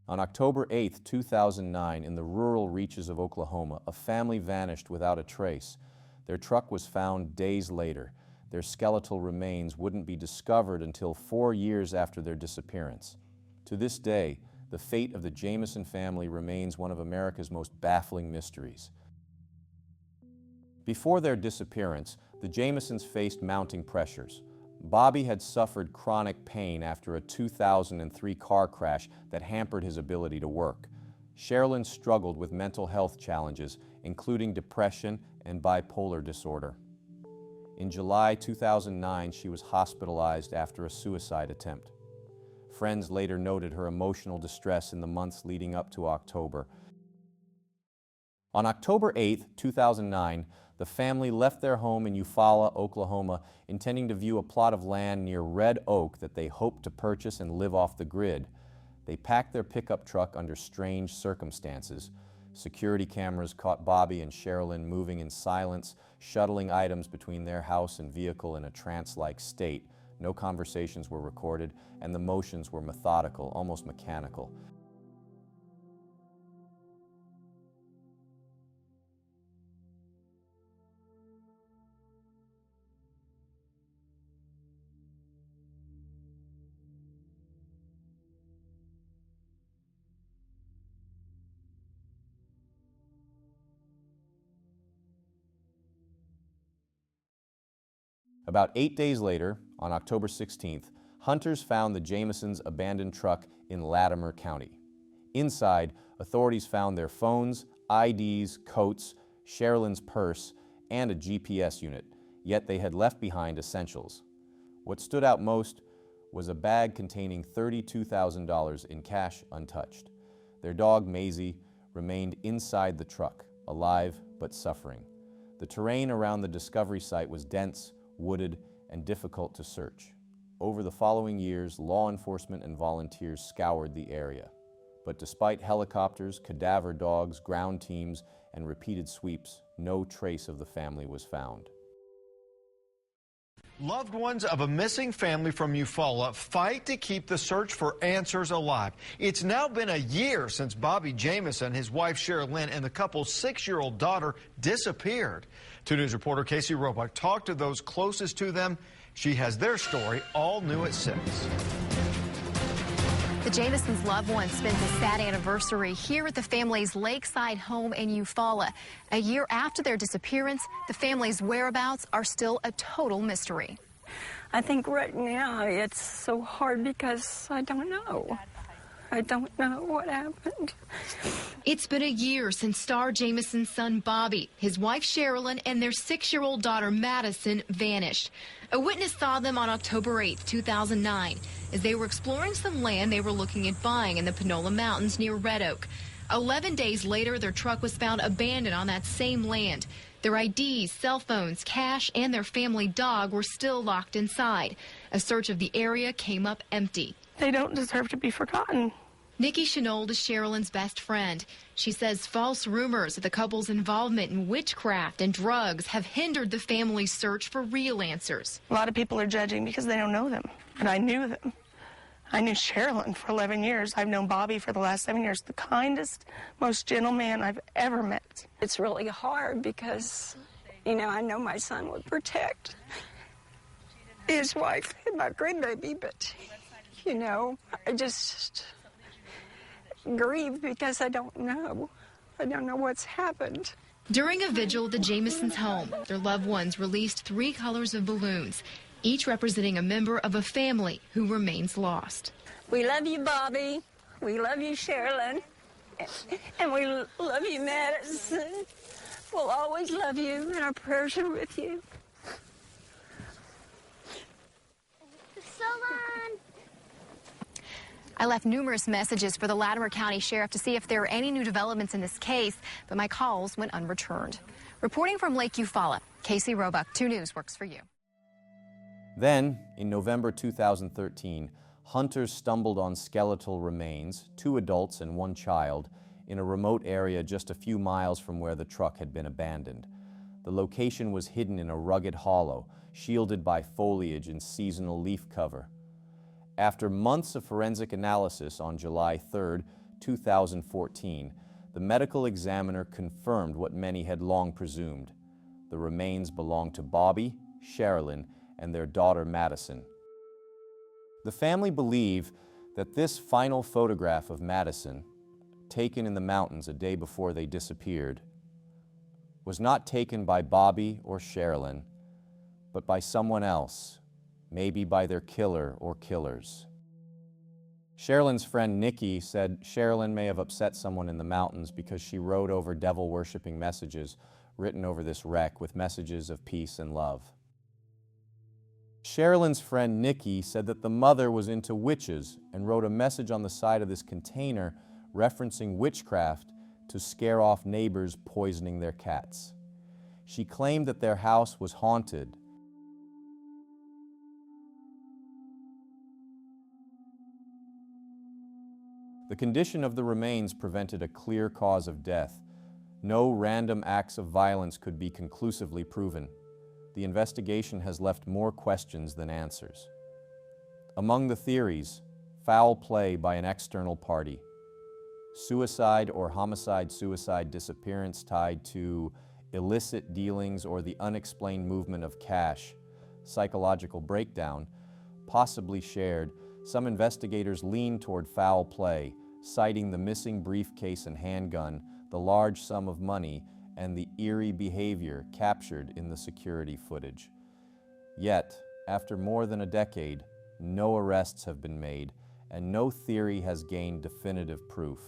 On October 8, 2009, in the rural reaches of Oklahoma, a family vanished without a trace. Their truck was found days later. Their skeletal remains wouldn't be discovered until 4 years after their disappearance. To this day, the fate of the Jamison family remains one of America's most baffling mysteries. Before their disappearance, the Jamisons faced mounting pressures. Bobby had suffered chronic pain after a 2003 car crash that hampered his ability to work. Sherilyn struggled with mental health challenges, including depression and bipolar disorder. In July 2009, she was hospitalized after a suicide attempt. Friends later noted her emotional distress in the months leading up to October. On October 8, 2009, the family left their home in Eufaula, Oklahoma, intending to view a plot of land near Red Oak that they hoped to purchase and live off the grid. They packed their pickup truck under strange circumstances. Security cameras caught Bobby and Sherilyn moving in silence, shuttling items between their house and vehicle in a trance-like state. No conversations were recorded, and the motions were methodical, almost mechanical. About 8 days later, on October 16th, hunters found the Jamisons' abandoned truck in Latimer County. Inside, authorities found their phones, IDs, coats, Sherilyn's purse, and a GPS unit, yet they had left behind essentials. What stood out most was a bag containing $32,000 in cash untouched. Their dog, Maisie, remained inside the truck, alive but suffering. The terrain around the discovery site was dense, wooded, and difficult to search. Over the following years, law enforcement and volunteers scoured the area. But despite helicopters, cadaver dogs, ground teams, and repeated sweeps, no trace of the family was found. Loved ones of a missing family from Eufaula fight to keep the search for answers alive. It's now been a year since Bobby Jamison, his wife Sherilyn, and the couple's 6-year-old daughter disappeared. 2 News reporter Casey Roebuck talked to those closest to them. She has their story all new at 6. The Jamisons' loved ones spent the sad anniversary here at the family's lakeside home in Eufaula. A year after their disappearance, the family's whereabouts are still a total mystery. I think right now it's so hard because I don't know. I don't know what happened. It's been a year since Star Jamison's son Bobby, his wife Sherilyn, and their 6-year-old daughter Madison vanished. A witness saw them on October 8, 2009, as they were exploring some land they were looking at buying in the Panola Mountains near Red Oak. 11 days later, their truck was found abandoned on that same land. Their IDs, cell phones, cash, and their family dog were still locked inside. A search of the area came up empty. They don't deserve to be forgotten. Nikki Chenault is Sherilyn's best friend. She says false rumors of the couple's involvement in witchcraft and drugs have hindered the family's search for real answers. A lot of people are judging because they don't know them, but I knew them. I knew Sherilyn for 11 years. I've known Bobby for the last 7 years. The kindest, most gentle man I've ever met. It's really hard because, you know, I know my son would protect his wife and my grandbaby, but, you know, I just grieve because I don't know. I don't know what's happened. During a vigil at the Jamisons' home, their loved ones released 3 colors of balloons, each representing a member of a family who remains lost. We love you, Bobby. We love you, Sherilyn. And we love you, Madison. We'll always love you, and our prayers are with you. So long. I left numerous messages for the Latimer County Sheriff to see if there are any new developments in this case, but my calls went unreturned. Reporting from Lake Eufaula, Casey Roebuck, 2 News works for you. Then, in November 2013, hunters stumbled on skeletal remains, 2 adults and 1 child, in a remote area just a few miles from where the truck had been abandoned. The location was hidden in a rugged hollow, shielded by foliage and seasonal leaf cover. After months of forensic analysis on July 3rd, 2014, the medical examiner confirmed what many had long presumed. The remains belonged to Bobby, Sherilyn, and their daughter Madison. The family believe that this final photograph of Madison, taken in the mountains a day before they disappeared, was not taken by Bobby or Sherilyn, but by someone else, maybe by their killer or killers. Sherilyn's friend Nikki said Sherilyn may have upset someone in the mountains because she wrote over devil-worshipping messages written over this wreck with messages of peace and love. Sherilyn's friend Nikki said that the mother was into witches and wrote a message on the side of this container referencing witchcraft to scare off neighbors poisoning their cats. She claimed that their house was haunted. The condition of the remains prevented a clear cause of death. No random acts of violence could be conclusively proven. The investigation has left more questions than answers. Among the theories, foul play by an external party, suicide or homicide-suicide disappearance tied to illicit dealings or the unexplained movement of cash, psychological breakdown, possibly shared. Some investigators lean toward foul play, citing the missing briefcase and handgun, the large sum of money, and the eerie behavior captured in the security footage. Yet, after more than a decade, no arrests have been made, and no theory has gained definitive proof.